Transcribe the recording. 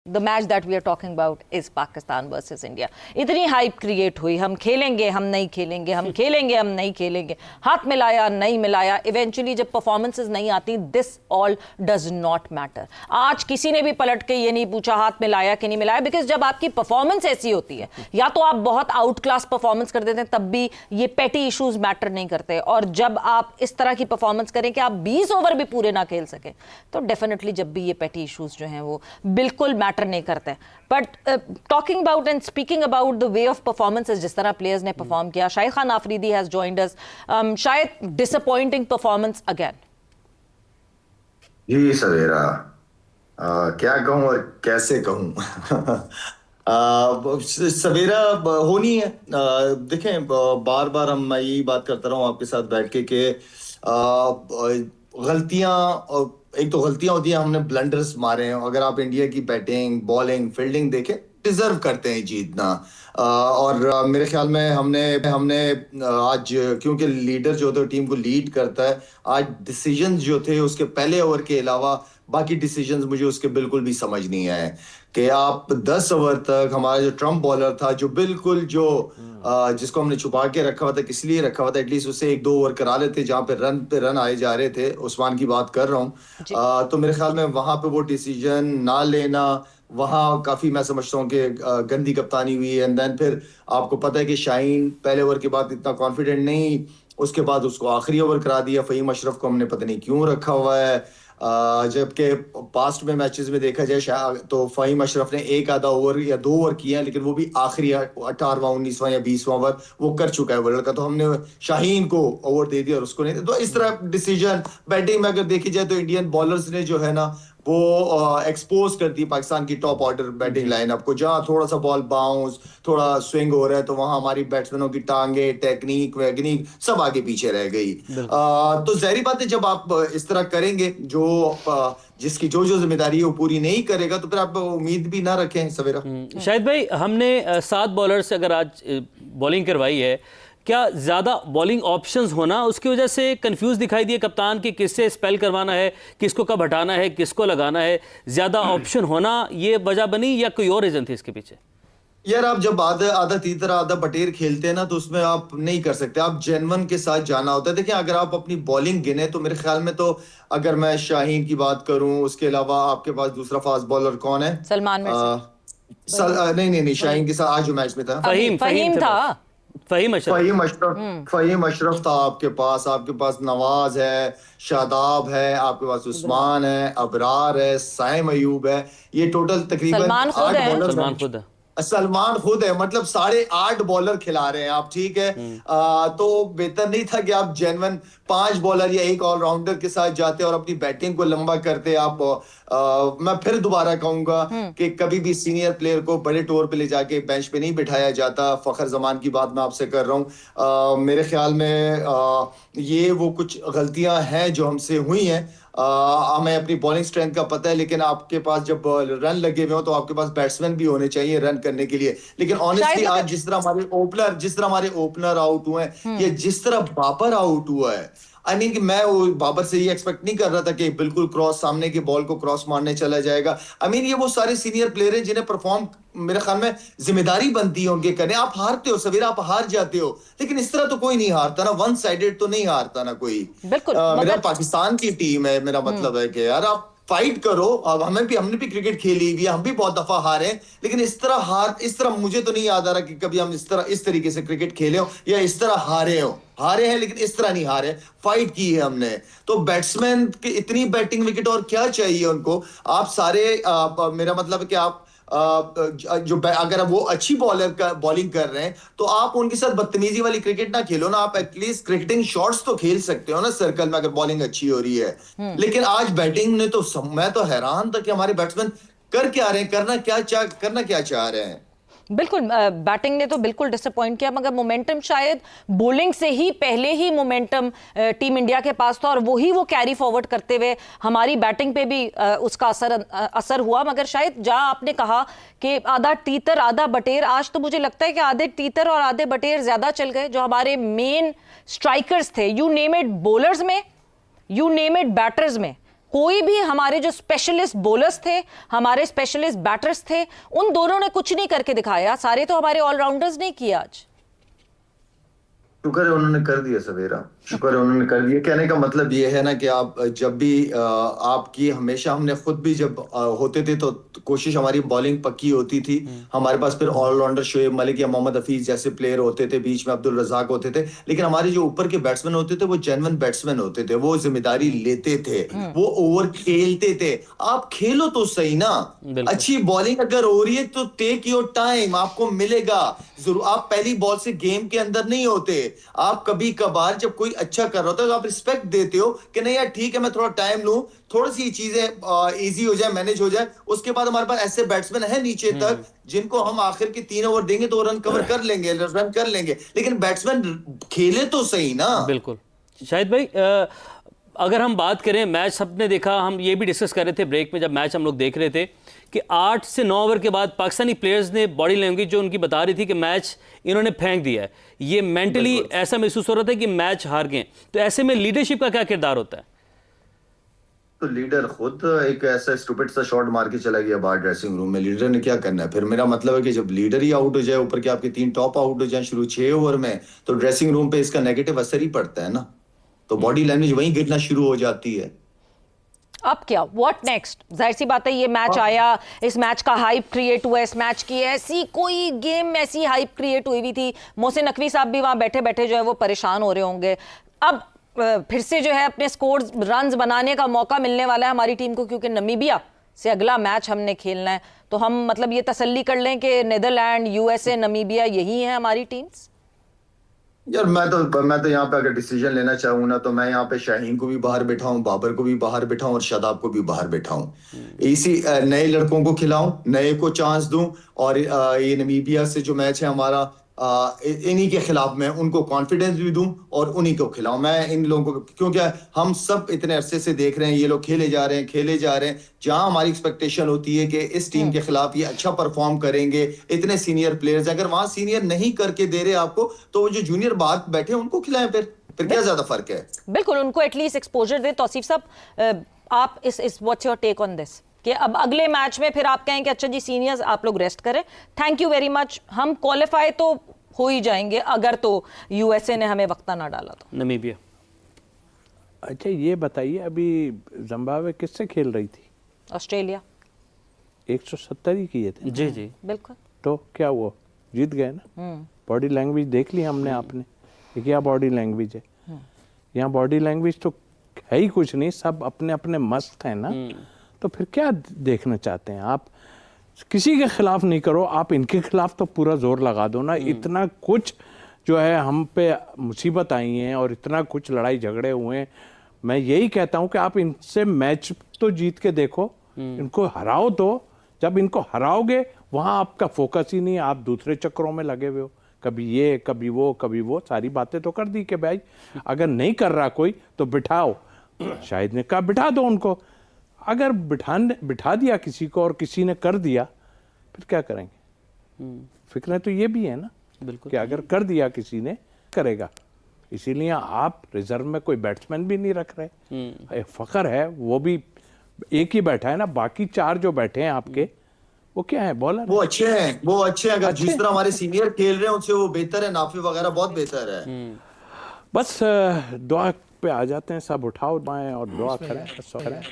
The match that we are talking about is Pakistan versus India. इतनी hype create हुई, हम खेलेंगे हम नहीं खेलेंगे, हम खेलेंगे हम नहीं खेलेंगे, हाथ मिलाया नहीं मिलाया, इवेंचुअली जब परफॉर्मेंसेस नहीं आती, this all does not matter. आज किसी ने भी पलट के ये नहीं पूछा हाथ मिलाया कि नहीं मिलाया, बिकॉज जब आपकी परफॉर्मेंस ऐसी होती है, या तो आप बहुत आउट क्लास परफॉर्मेंस कर देते हैं, तब भी ये पेटी इश्यूज मैटर नहीं करते, और जब आप इस तरह की परफॉर्मेंस करें कि आप 20 ओवर भी पूरे ना खेल सके, तो डेफिनेटली जब भी ये पेटी इश्यूज जो हैं वो बिल्कुल मैटर नहीं करते. But talking about and speaking about the way of performances, जिस तरह प्लेयर्स ने परफॉर्म किया, Shahid Khan Afridi has joined us. शायद डिसअपॉइंटिंग परफॉर्मेंस अगेन. जी सवेरा, क्या कहूं और कैसे कहूं. सवेरा होनी है. देखें, बार बार मैं यही बात करता रहा हूं आपके साथ बैठ के कि गलतियां, एक तो गलतियां होती हैं, हमने ब्लंडर्स मारे हैं. अगर आप इंडिया की बैटिंग, बॉलिंग, फील्डिंग देखें, डिजर्व करते हैं जीतना. और मेरे ख्याल में हमने आज, क्योंकि लीडर जो होता है टीम को लीड करता है, आज डिसीजंस जो थे उसके पहले ओवर के अलावा बाकी डिसीजंस मुझे उसके बिल्कुल भी समझ नहीं आए. कि आप 10 ओवर तक, हमारा जो ट्रम्प बॉलर था, जो बिल्कुल जो जिसको हमने छुपा के रखा हुआ था, किस लिए रखा हुआ था, एटलीस्ट उसे 1-2 ओवर करा लेते जहां पे रन आए जा रहे थे. उस्मान की बात कर रहा हूं. तो मेरे ख्याल में वहां पे वो डिसीजन ना लेना, वहां काफी मैं समझता हूँ कि गंदी कप्तानी हुई. एंड देन फिर आपको पता है कि शाहीन पहले ओवर के बाद इतना कॉन्फिडेंट नहीं, उसके बाद उसको आखिरी ओवर करा दिया. फहीम अशरफ को हमने पता नहीं क्यों रखा हुआ है. जबकि पास्ट में मैचेस में देखा जाए तो फहीम अशरफ ने एक आधा ओवर या 2 ओवर किया है, लेकिन वो भी आखिरी 18वां, 19वां या 20वां ओवर वो कर चुका है वर्ल्ड का. तो हमने शाहीन को ओवर दे दिया और उसको नहीं. तो इस तरह डिसीजन बैटिंग में अगर देखी जाए तो इंडियन बॉलर्स ने जो है ना वो एक्सपोज करती है पाकिस्तान की टॉप ऑर्डर बैटिंग लाइनअप को. जहां थोड़ा सा बॉल बाउंस, थोड़ा स्विंग हो रहा है, तो वहां हमारी बैट्समैनों की टांगे, टेक्निक वैगनिक सब आगे पीछे रह गई. तो जाहिर बात है, जब आप इस तरह करेंगे, जिसकी जो जिम्मेदारी है वो पूरी नहीं करेगा, तो फिर आप उम्मीद भी ना रखें. सवेरा, शाहिद भाई, हमने 7 बॉलर से अगर आज बॉलिंग करवाई है, क्या ज़्यादा बॉलिंग ऑप्शंस होना उसकी वजह से कंफ्यूज दिखाई दिए कप्तान कि किससे स्पेल करवाना है, किसको कब हटाना है, किसको लगाना है, ज़्यादा ऑप्शन होना ये वजह बनी, या कोई और रीज़न थी इसके पीछे? यार, आप जब आधा तीतर आधा बटेर खेलते हैं ना, तो उसमें आप नहीं कर सकते. आप जेन्युइन के साथ जाना होता है. देखिए, अगर आप अपनी बॉलिंग गिने तो मेरे ख्याल में, तो अगर मैं शाहीन की बात करूं, उसके अलावा आपके पास दूसरा फास्ट बॉलर कौन है? सलमान नहीं, शाहीन के साथ आज जो मैच में था फहीम था. फहीम अशरफ था आपके पास नवाज है, शादाब है, आपके पास उस्मान है, अबरार है, साइम अयूब है. ये टोटल तकरीबन सलमान खुद है. मतलब 8.5 बॉलर खिला रहे हैं आप. ठीक है. तो बेहतर नहीं था कि आप जेन्युइन 5 बॉलर या एक ऑलराउंडर के साथ जाते और अपनी बैटिंग को लंबा करते. मैं फिर दोबारा कहूंगा कि कभी भी सीनियर प्लेयर को बड़े टूर पे ले जाके बेंच पे नहीं बिठाया जाता. फखर जमान की बात मैं आपसे कर रहा हूं. मेरे ख्याल में ये वो कुछ गलतियां हैं जो हमसे हुई हैं. हमें अपनी बॉलिंग स्ट्रेंथ का पता है, लेकिन आपके पास जब रन लगे हुए हो तो आपके पास बैट्समैन भी होने चाहिए रन करने के लिए. लेकिन ऑनेस्टली आज जिस तरह हमारे ओपनर आउट हुए हैं, या जिस तरह बाबर आउट हुआ है, आई मीन कि मैं वो बाबर से ये एक्सपेक्ट नहीं कर रहा था कि बिल्कुल क्रॉस, सामने की बॉल को क्रॉस मारने चला जाएगा. आई मीन ये वो सारे सीनियर प्लेयर हैं जिन्हें परफॉर्म, मेरे ख्याल में जिम्मेदारी बनती है उनके करने. आप हारते हो सवेरा, आप हार जाते हो, लेकिन इस तरह तो कोई नहीं हारता ना. वन साइडेड तो नहीं हारता ना कोई. बिल्कुल. मेरा पाकिस्तान की टीम है. मेरा मतलब है कि यार आप फाइट करो. अब हमने भी क्रिकेट खेली हुई है, हम भी बहुत दफा हारे, लेकिन इस तरह मुझे तो नहीं याद आ रहा कि कभी हम इस तरीके से क्रिकेट खेले हो या इस तरह हारे हैं, लेकिन इस तरह नहीं हारे. फाइट की है हमने. तो बैट्समैन की इतनी बैटिंग विकेट और क्या चाहिए उनको. आप सारे मेरा मतलब है कि आप अगर वो अच्छी बॉलिंग कर रहे हैं, तो आप उनके साथ बदतमीजी वाली क्रिकेट ना खेलो ना. आप एटलीस्ट क्रिकेटिंग शॉट्स तो खेल सकते हो ना सर्कल में, अगर बॉलिंग अच्छी हो रही है. लेकिन आज बैटिंग ने तो मैं तो हैरान था कि हमारे बैट्समैन कर क्या रहे हैं, करना क्या चाह रहे हैं. बिल्कुल, बैटिंग ने तो बिल्कुल डिसअपॉइंट किया, मगर मोमेंटम शायद बॉलिंग से ही पहले ही मोमेंटम टीम इंडिया के पास था, और वो कैरी फॉरवर्ड करते हुए हमारी बैटिंग पे भी उसका असर हुआ. मगर शायद जहां आपने कहा कि आधा तीतर आधा बटेर, आज तो मुझे लगता है कि आधे तीतर और आधे बटेर ज्यादा चल गए. जो हमारे मेन स्ट्राइकर्स थे, यू नेम इट, बॉलर्स में, यू नेम इट बैटर्स में, कोई भी हमारे जो स्पेशलिस्ट बॉलर्स थे, हमारे स्पेशलिस्ट बैटर्स थे, उन दोनों ने कुछ नहीं करके दिखाया। सारे तो हमारे ऑलराउंडर्स ने किया आज। शुक्र है उन्होंने कर दिया सवेरा, शुक्र है उन्होंने कर दिया। कहने का मतलब ये है ना कि आप जब भी आपकी हमेशा हमने खुद भी जब होते थे तो कोशिश हमारी बॉलिंग पक्की होती थी। हमारे पास फिर ऑलराउंडर शोएब मलिक या मोहम्मद हफीज जैसे प्लेयर होते थे, बीच में अब्दुल रजाक होते थे, लेकिन हमारे जो ऊपर के बैट्समैन होते थे वो जेन्युइन बैट्समैन होते थे, वो जिम्मेदारी लेते थे, वो ओवर खेलते थे। आप खेलो तो सही ना, अच्छी बॉलिंग अगर हो रही है तो टेक योर टाइम, आपको मिलेगा जरूर। आप पहली बॉल से गेम के अंदर नहीं होते, आप कभी कभार जब कोई अच्छा कर रहा होता है तो आप रिस्पेक्ट देते हो कि नहीं यार ठीक है मैं थोड़ा टाइम लूं, थोड़ी सी चीजें इजी हो जाए, मैनेज हो जाए। उसके बाद हमारे पास ऐसे बैट्समैन है नीचे तक जिनको हम आखिर के 3 ओवर देंगे तो रन कवर कर लेंगे, रन कर लेंगे, लेकिन बैट्समैन खेले तो सही ना। बिल्कुल। शाहिद भाई, अगर हम बात करें मैच, सबने देखा, हम ये भी डिस्कस कर रहे थे ब्रेक में जब मैच हम लोग देख रहे थे कि 8 से 9 ओवर के बाद पाकिस्तानी प्लेयर्स ने बॉडी लैंग्वेज जो उनकी बता रही थी कि मैच इन्होंने फेंक दिया है। ये मेंटली ऐसा महसूस हो रहा था कि मैच हार गए। तो ऐसे में लीडरशिप का क्या किरदार होता है? तो लीडर खुद एक ऐसा स्टूपिड सा शॉट मार के चला गया बाहर ड्रेसिंग रूम में, लीडर ने क्या करना है फिर? मेरा मतलब है कि जब लीडर ही आउट हो जाए, ऊपर के आपके 3 टॉप आउट हो जाए शुरू 6 ओवर में, तो ड्रेसिंग रूम पे इसका नेगेटिव असर ही पड़ता है ना। तो बॉडी लैंग्वेज वहीं गिरना शुरू हो जाती है। अब क्या, व्हाट नेक्स्ट? जाहिर सी बात है ये मैच आया, इस मैच का हाइप क्रिएट हुआ, इस मैच की ऐसी कोई गेम ऐसी हाइप क्रिएट हुई भी थी, मोहसिन नकवी साहब भी वहां बैठे बैठे जो है वो परेशान हो रहे होंगे। अब फिर से जो है अपने स्कोर रन्स बनाने का मौका मिलने वाला है हमारी टीम को, क्योंकि नमीबिया से अगला मैच हमने खेलना है। तो हम मतलब ये तसल्ली कर लें कि नीदरलैंड, यूएसए, नमीबिया यही है हमारी टीम्स। यार मैं तो यहाँ पे अगर डिसीजन लेना चाहूँ ना तो मैं यहाँ पे शाहीन को भी बाहर बैठाऊं, बाबर को भी बाहर बैठाऊं और शादाब को भी बाहर बैठाऊं। इसी नए लड़कों को खिलाऊं, नए को चांस दूं, और ये नमीबिया से जो मैच है हमारा, इन्हीं के खिलाफ मैं उनको कॉन्फिडेंस भी दूं और उन्हीं को खिलाऊं। मैं इन लोगों को, क्योंकि हम सब इतने अरसे से देख रहे हैं ये लोग खेले जा रहे हैं। जहां हमारी एक्सपेक्टेशन होती है कि इस टीम के खिलाफ ये अच्छा परफॉर्म करेंगे, इतने सीनियर प्लेयर्स, अगर वहां सीनियर नहीं करके दे रहे आपको, तो वो जो जूनियर बाहर बैठे उनको खिलाएं। फिर क्या ज्यादा फर्क है? बिल्कुल, उनको एटलीस्ट एक्सपोजर दे। तौसीफ साहब, आप इस what's your take on this कि अब अगले मैच में फिर आप कहें कि अच्छा जी सीनियर्स आप लोग रेस्ट करें, थैंक यू वेरी मच, हम क्वालिफाई तो हो ही जाएंगे अगर तो यूएसए ने हमें वक्ता ना डाला तो। नमीबिया। अच्छा ये बताइए, अभी जिम्बाब्वे किससे खेल रही थी? ऑस्ट्रेलिया। 170 ही किए थे। जी जी बिल्कुल। तो क्या वो जीत गए ना? बॉडी लैंग्वेज देख ली हमने, आपने ये क्या बॉडी लैंग्वेज है? यहाँ बॉडी लैंग्वेज तो है ही कुछ नहीं, सब अपने अपने मस्त हैं ना। तो फिर क्या देखना चाहते हैं आप? किसी के खिलाफ नहीं करो, आप इनके खिलाफ तो पूरा जोर लगा दो ना। इतना कुछ जो है हम पे मुसीबत आई हैं और इतना कुछ लड़ाई झगड़े हुए हैं। मैं यही कहता हूं कि आप इनसे मैच तो जीत के देखो, इनको हराओ। तो जब इनको हराओगे वहां आपका फोकस ही नहीं, आप दूसरे चक्करों में लगे हुए हो, कभी ये कभी वो सारी बातें तो कर दी कि भाई अगर नहीं कर रहा कोई तो बिठाओ। शाहिद ने कहा बिठा दो उनको। अगर बिठा दिया किसी को और किसी ने कर दिया, फिर क्या करेंगे? फिक्र तो ये भी है ना, बिल्कुल, कि अगर कर दिया किसी ने, करेगा। इसीलिए आप रिजर्व में कोई बैट्समैन भी नहीं रख रहे। फखर है वो भी एक ही बैठा है ना, बाकी 4 जो बैठे हैं आपके वो क्या है? बॉलर वो अच्छे हैं। अगर जिस तरह हमारे सीनियर खेल रहे हैं उससे वो बेहतर है, नाफी वगैरह बहुत बेहतर है। बस दुआ पे आ जाते हैं सब, उठाओ बाएं और दुआ करें।